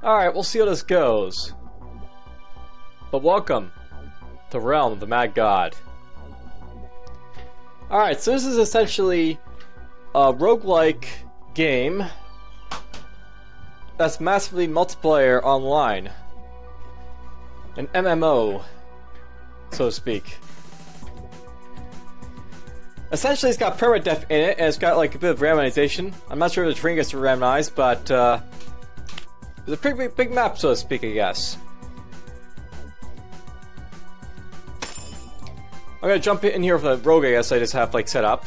Alright, we'll see how this goes. But welcome to Realm of the Mad God. Alright, so this is essentially a roguelike game that's massively multiplayer online. An MMO, so to speak. Essentially, it's got permadeath in it, and it's got like a bit of randomization. I'm not sure if the terrain gets randomized, but it's a pretty big map, so to speak, I guess. I'm gonna jump in here with a rogue, I guess I just have like set up,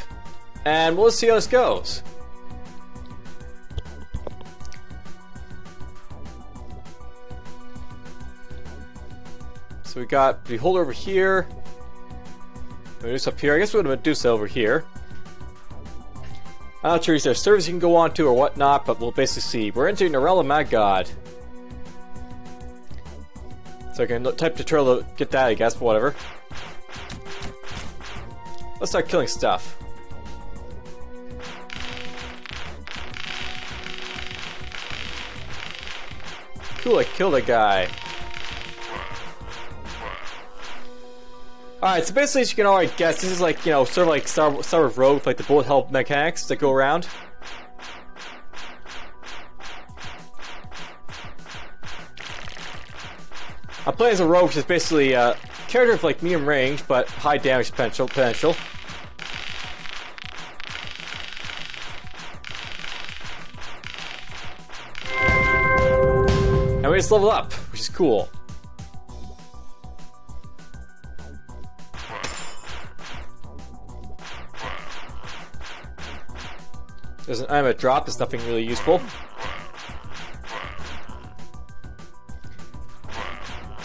and we'll see how this goes. So we got the Beholder over here. Medusa up here. I guess we would have Medusa over here. I'm not sure if there's servers you can go on to or whatnot, but we'll basically see. We're entering the realm of Mad God. So I can type tutorial to get that, I guess, but whatever. Let's start killing stuff. Cool, I killed a guy. Alright, so basically as you can already guess, this is like, you know, sort of like Star Wars Rogue, with like the bullet hell mechanics that go around. I'm playing as a rogue, which is basically a character with like medium range, but high damage potential. And we just level up, which is cool. There's an item drop, it's nothing really useful.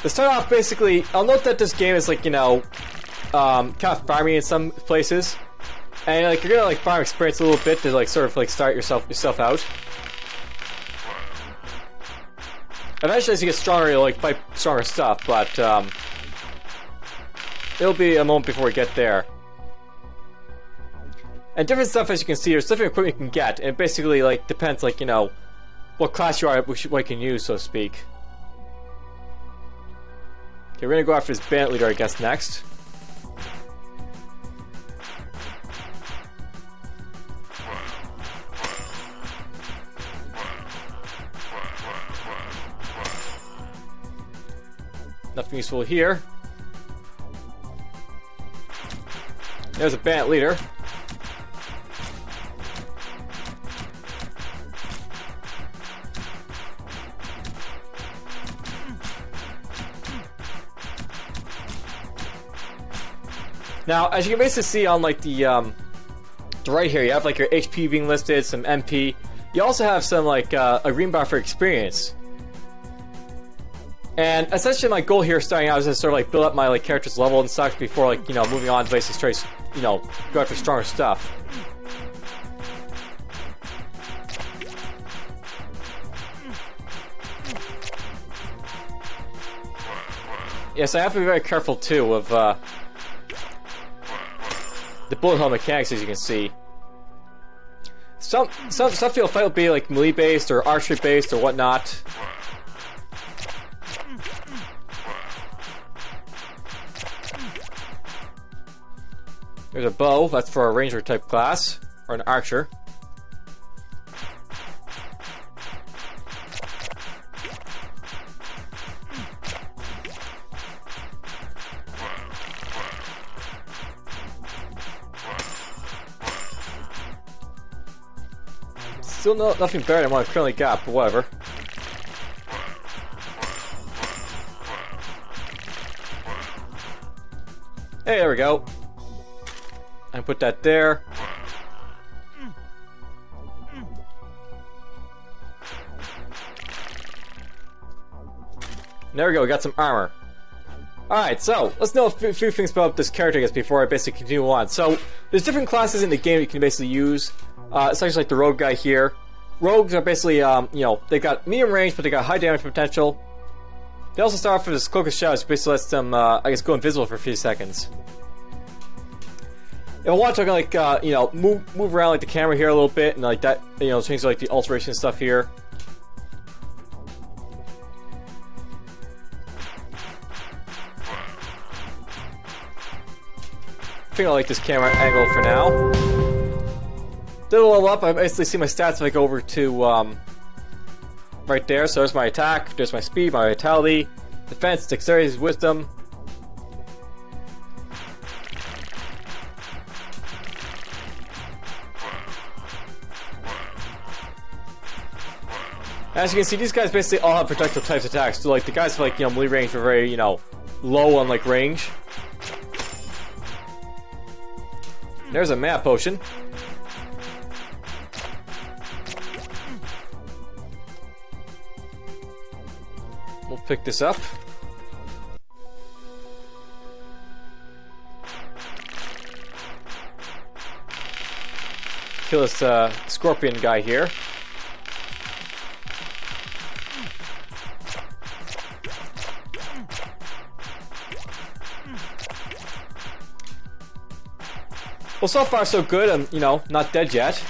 To start off, basically, I'll note that this game is like, you know, kind of farming in some places. And like you're gonna like farm experience a little bit to like sort of like start yourself out. Eventually as you get stronger, you'll like fight stronger stuff, but it'll be a moment before we get there. And different stuff, as you can see, there's different equipment you can get, and it basically like depends, like, you know, what class you are, what you can use, so to speak. Okay, we're gonna go after this bandit leader, I guess, next. Nothing useful here. There's a bandit leader. Now, as you can basically see on like the right here, you have like your HP being listed, some MP. You also have some like a green bar for experience. And essentially, my goal here, starting out, is to sort of like build up my like character's level and such before like, you know, moving on to basically straight, you know, go after stronger stuff. Yes, I have to be very careful too of the bullet hell mechanics, as you can see. Some stuff you'll fight will be like melee based or archery based or whatnot. There's a bow, that's for a ranger type class, or an archer. Still nothing better than what I've currently got, but whatever. Hey, there we go. And put that there. There we go, we got some armor. Alright, so, let's know a few things about this character, I guess, before I basically continue on. So, there's different classes in the game you can basically use. Essentially like the rogue guy here. Rogues are basically, you know, they got medium range, but they got high damage potential. They also start off with this Cloak of Shadows, which basically lets them, I guess, go invisible for a few seconds. If I want to, like, you know, move around like the camera here a little bit, and like that, you know, change like the alteration stuff here. think I like this camera angle for now. Did a level up. I basically see my stats if I go over to right there. So there's my attack, there's my speed, my vitality, defense, dexterity, wisdom. As you can see, these guys basically all have projectile types attacks. So like the guys with like, you know, melee range are very, you know, low on like range. There's a mana potion. We'll pick this up. Kill this scorpion guy here. Well, so far so good. I'm, you know, not dead yet.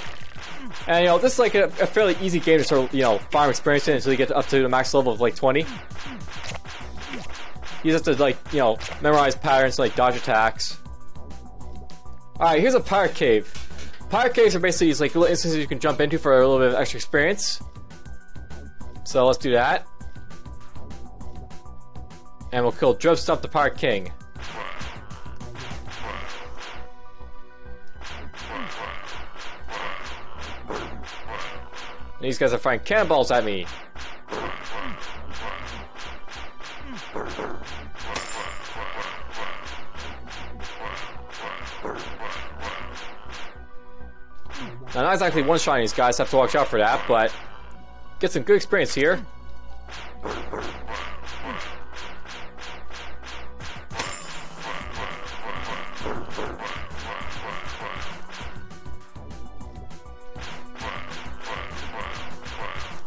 And, you know, this is like a fairly easy game to sort of, you know, farm experience in until you get up to the max level of like 20. You just have to, like, you know, memorize patterns, like dodge attacks. Alright, here's a pirate cave. Pirate caves are basically just like little instances you can jump into for a little bit of extra experience. So let's do that. And we'll kill Drub Stump the Pirate King. These guys are firing cannonballs at me. Now, not exactly one-shotting these guys, have to watch out for that, but get some good experience here.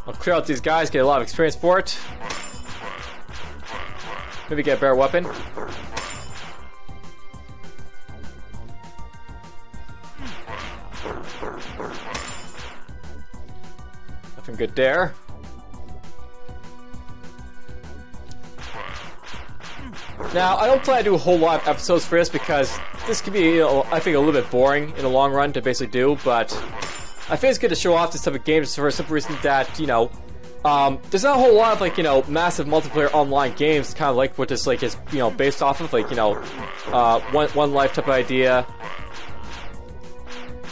I'll clear out these guys, get a lot of experience for it. Maybe get a better weapon. Nothing good there. Now, I don't plan to do a whole lot of episodes for this because this could be, you know, I think, a little bit boring in the long run to basically do, but I think it's good to show off this type of games for a simple reason that, you know, there's not a whole lot of, like, you know, massive multiplayer online games, kind of like what this, like, is, you know, based off of, like, you know, one life type of idea.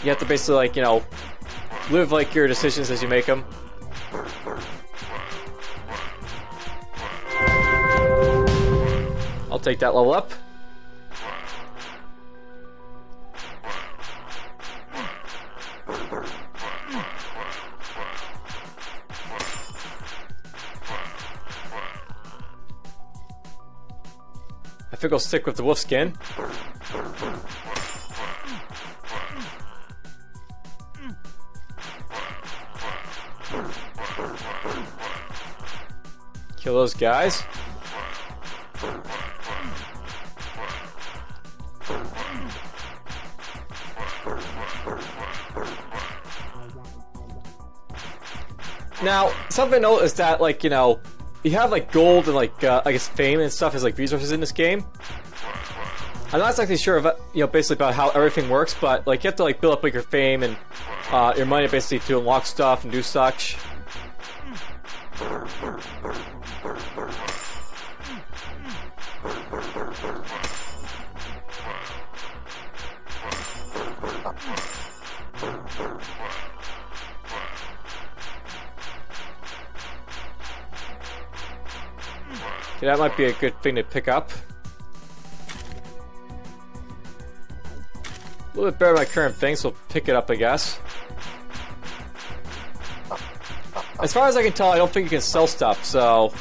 You have to basically, like, you know, live, like, your decisions as you make them. I'll take that level up. I think I'll stick with the wolf skin. Kill those guys. Now, something to note is that, like, you know, you have, like, gold and, like, I guess fame and stuff as, like, resources in this game. I'm not exactly sure of, you know, basically about how everything works, but, like, you have to, like, build up, like, your fame and your money basically to unlock stuff and do such. Okay, that might be a good thing to pick up. A little bit better than my current thing, so we'll pick it up, I guess. As far as I can tell, I don't think you can sell stuff, so...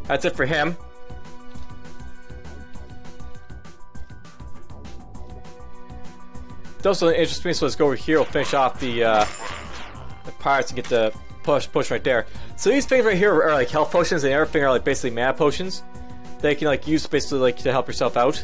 That's it for him. It also interests me, so let's go over here. We'll finish off the pirates and get the push right there. So these things right here are like health potions, and everything are like basically mana potions that you can like use basically like to help yourself out.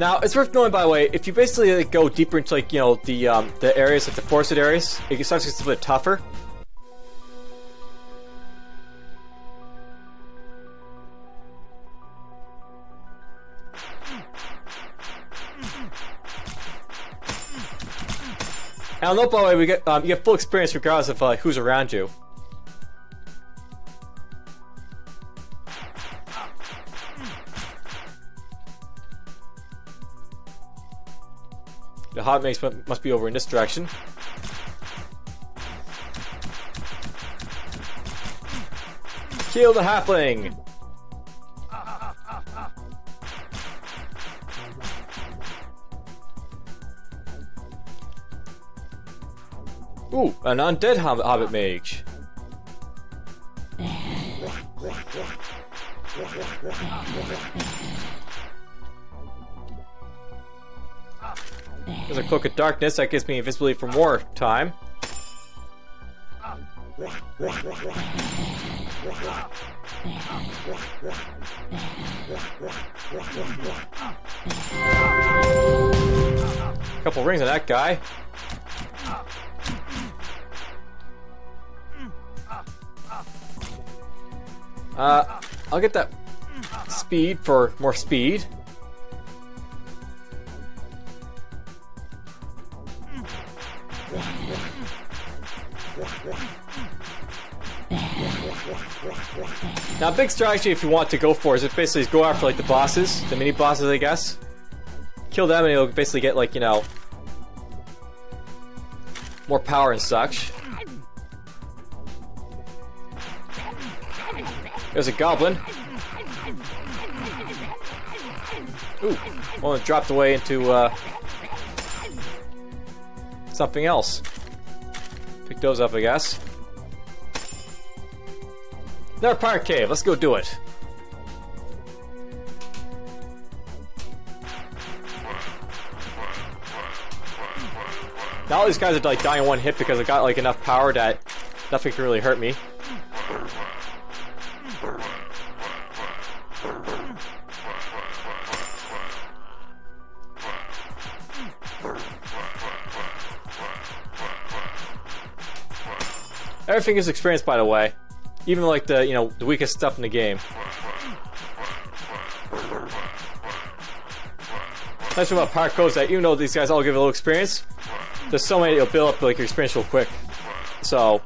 Now, it's worth knowing, by the way, if you basically like, go deeper into like, you know, the areas, like the forested areas, it starts to get a bit tougher. And note, by the way, we get you get full experience regardless of who's around you. The hot maze must be over in this direction. Kill the halfling! Ooh, an undead hobbit mage. There's a cloak of darkness that gives me invisibility for more time. Couple rings on that guy. I'll get that speed for more speed. Now, a big strategy if you want to go for is just basically go after like the bosses, the mini bosses, I guess. Kill them and you'll basically get like, you know, more power and such. There's a goblin. Ooh, well, it dropped away into something else. Pick those up, I guess. Another pirate cave. Let's go do it. Now all these guys are like dying in one hit because I got like enough power that nothing can really hurt me. Everything is experience, by the way. Even like the, you know, the weakest stuff in the game. Nice thing about parkour is that even though these guys all give a little experience, there's so many that'll build up like your experience real quick. So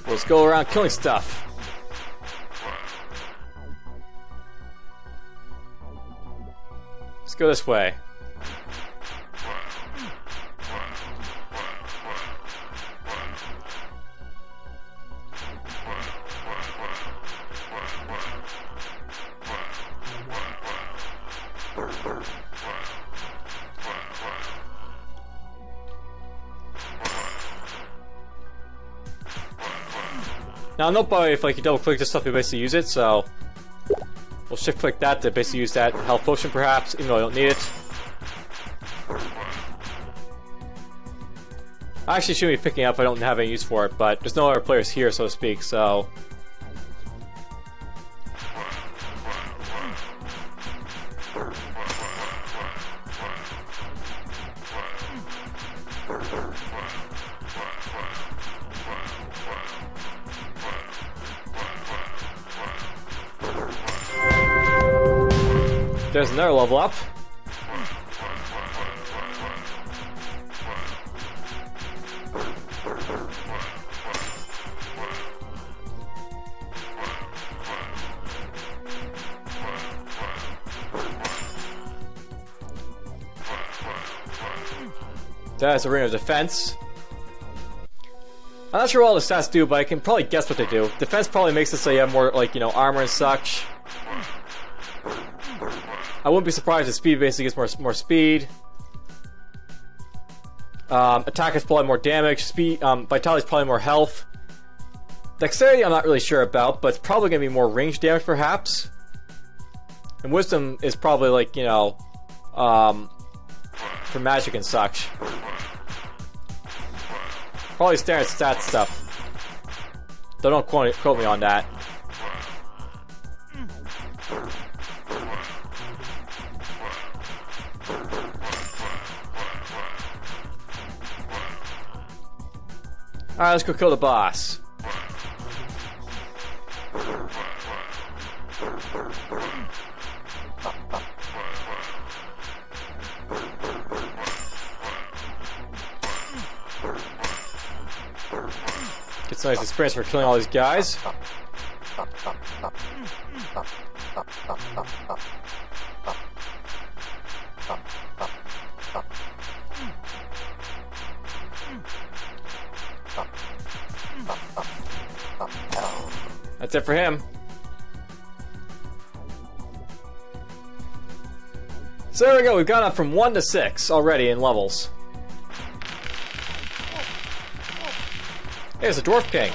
let's go around killing stuff. Let's go this way. Now, note by if like you double click this stuff, you basically use it, so we'll shift click that to basically use that health potion perhaps, even though I don't need it. I actually shouldn't be picking it up, I don't have any use for it, but there's no other players here, so to speak, so there's another level up. That's a ring of defense. I'm not sure what all the stats do, but I can probably guess what they do. Defense probably makes it so you have more, like, you know, armor and such. I wouldn't be surprised if speed basically gets more speed. Attack is probably more damage. Speed, vitality is probably more health. Dexterity I'm not really sure about, but it's probably going to be more range damage perhaps. And wisdom is probably like, you know, for magic and such. Probably standard stat stuff. Don't quote me on that. Alright, let's go kill the boss. Get some nice experience for killing all these guys. That's it for him. So there we go, we've gone up from 1 to 6 already in levels. Hey, there's a Dwarf King.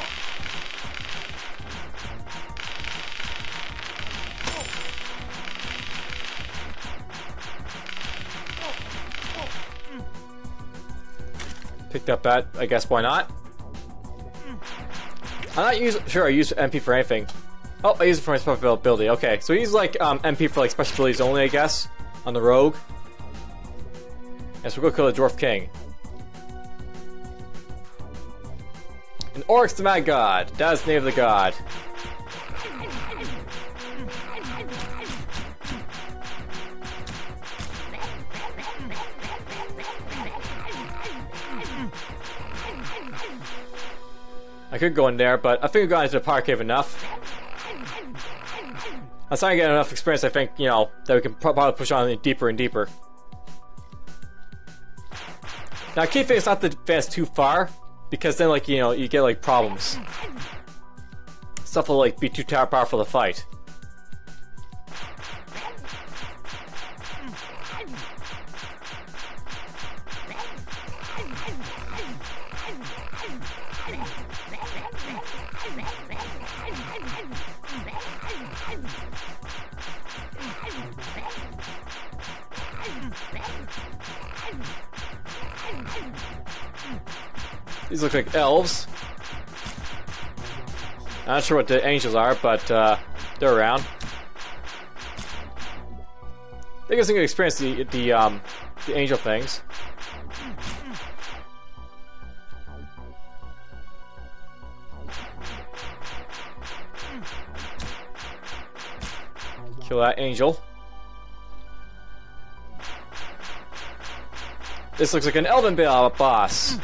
Picked up that, I guess why not? I'm not sure I use MP for anything. Oh, I use it for my special ability. Okay, so he's like MP for like special abilities only, I guess, on the rogue. Yes, we'll go kill the Dwarf King. And Oryx the Mad God. That is the name of the god. I could go in there, but I think we've gone into the power cave enough. I'm starting to get enough experience, I think, you know, that we can probably push on deeper and deeper. Now, key thing is not to advance too far, because then, like, you know, you get, like, problems. Stuff will, like, be too powerful to fight. These look like elves. I'm not sure what the angels are, but they're around. I guess I can experience the angel things. Kill that angel. This looks like an elven boss.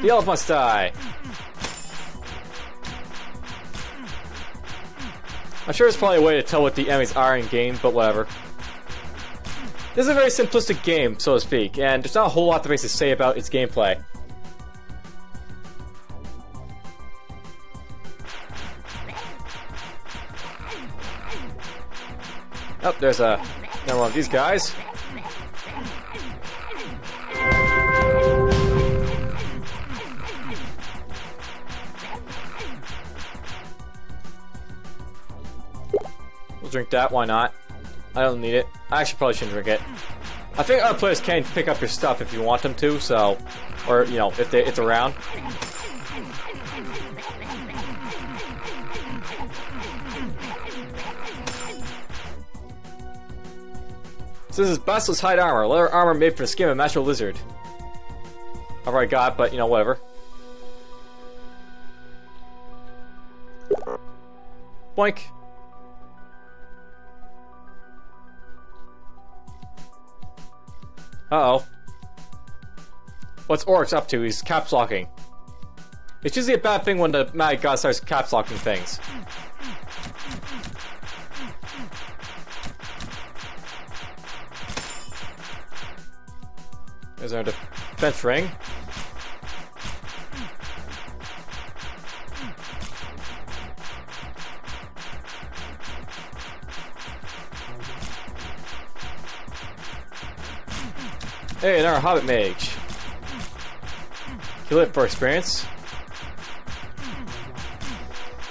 The elf must die. I'm sure there's probably a way to tell what the enemies are in game, but whatever. This is a very simplistic game, so to speak, and there's not a whole lot to basically say about its gameplay. Oh, there's another one of these guys. We'll drink that, why not? I don't need it. I actually probably shouldn't drink it. I think other players can pick up your stuff if you want them to, so... Or, you know, if it's around. So this is Basilisk Hide Armor. Leather armor made from the skin of a natural lizard. I've already got it, but, you know, whatever. Boink. Uh-oh. What's Oryx up to? He's caps locking. It's usually a bad thing when the Mad God starts caps locking things. There's our defense ring. Hey, another Hobbit Mage. Kill it for experience.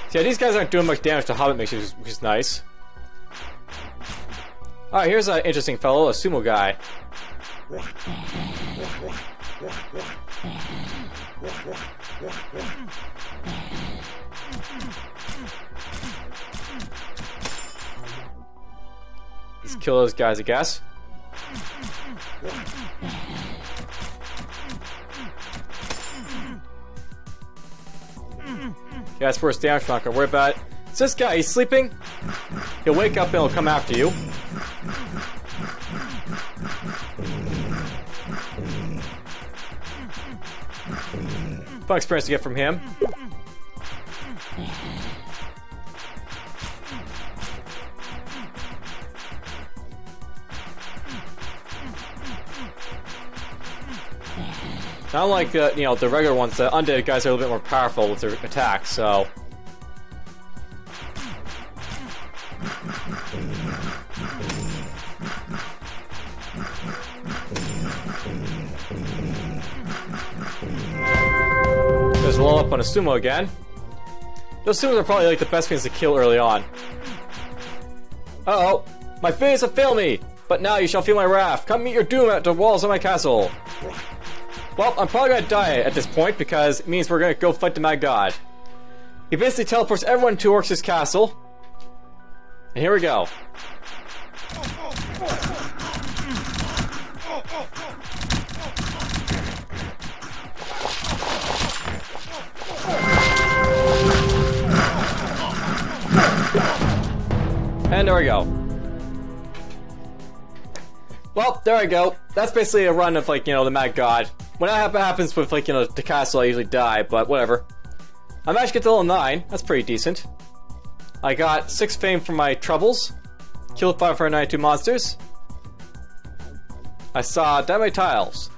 So yeah, these guys aren't doing much damage to Hobbit Mages, which is nice. Alright, here's an interesting fellow, a sumo guy. Let's kill those guys, I guess. Yeah, that's worse damage, I'm not gonna worry about it. So this guy, he's sleeping. He'll wake up and he'll come after you. Fun experience to get from him. Not like you know, the regular ones. The undead guys are a little bit more powerful with their attacks, so. There's a roll up on a sumo again. Those sumos are probably like the best things to kill early on. Uh-oh, my face have failed me, but now you shall feel my wrath. Come meet your doom at the walls of my castle. Well, I'm probably gonna die at this point because it means we're gonna go fight the Mad God. He basically teleports everyone to Oryx's castle. And here we go. And there we go. Well, there we go. That's basically a run of, like, you know, the Mad God. When that happens with, like, you know, the castle, I usually die, but whatever. I managed to get to level 9. That's pretty decent. I got 6 fame for my troubles. Killed 592 monsters. I saw dynamite tiles.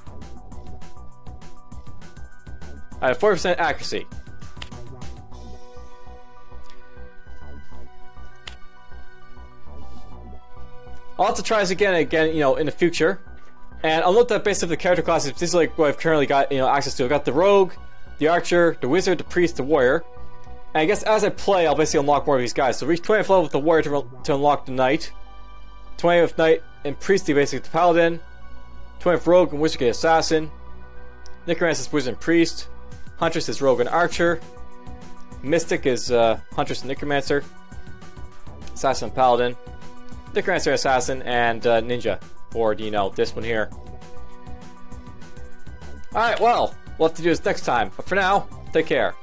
I had 40% accuracy. I'll have to try this again, you know, in the future. And I'll note that based on the character classes, this is like what I've currently got, you know, access to. I've got the rogue, the archer, the wizard, the priest, the warrior. And I guess as I play, I'll basically unlock more of these guys. So reach 20th level with the warrior to unlock the knight. 20th knight and priest, you basically get the paladin. 20th rogue and wizard get assassin. Necromancer is wizard and priest. Huntress is rogue and archer. Mystic is huntress and necromancer. Assassin and paladin. Necromancer, assassin, and ninja. Or, you know, this one here. Alright, well, we'll have to do this next time. But for now, take care.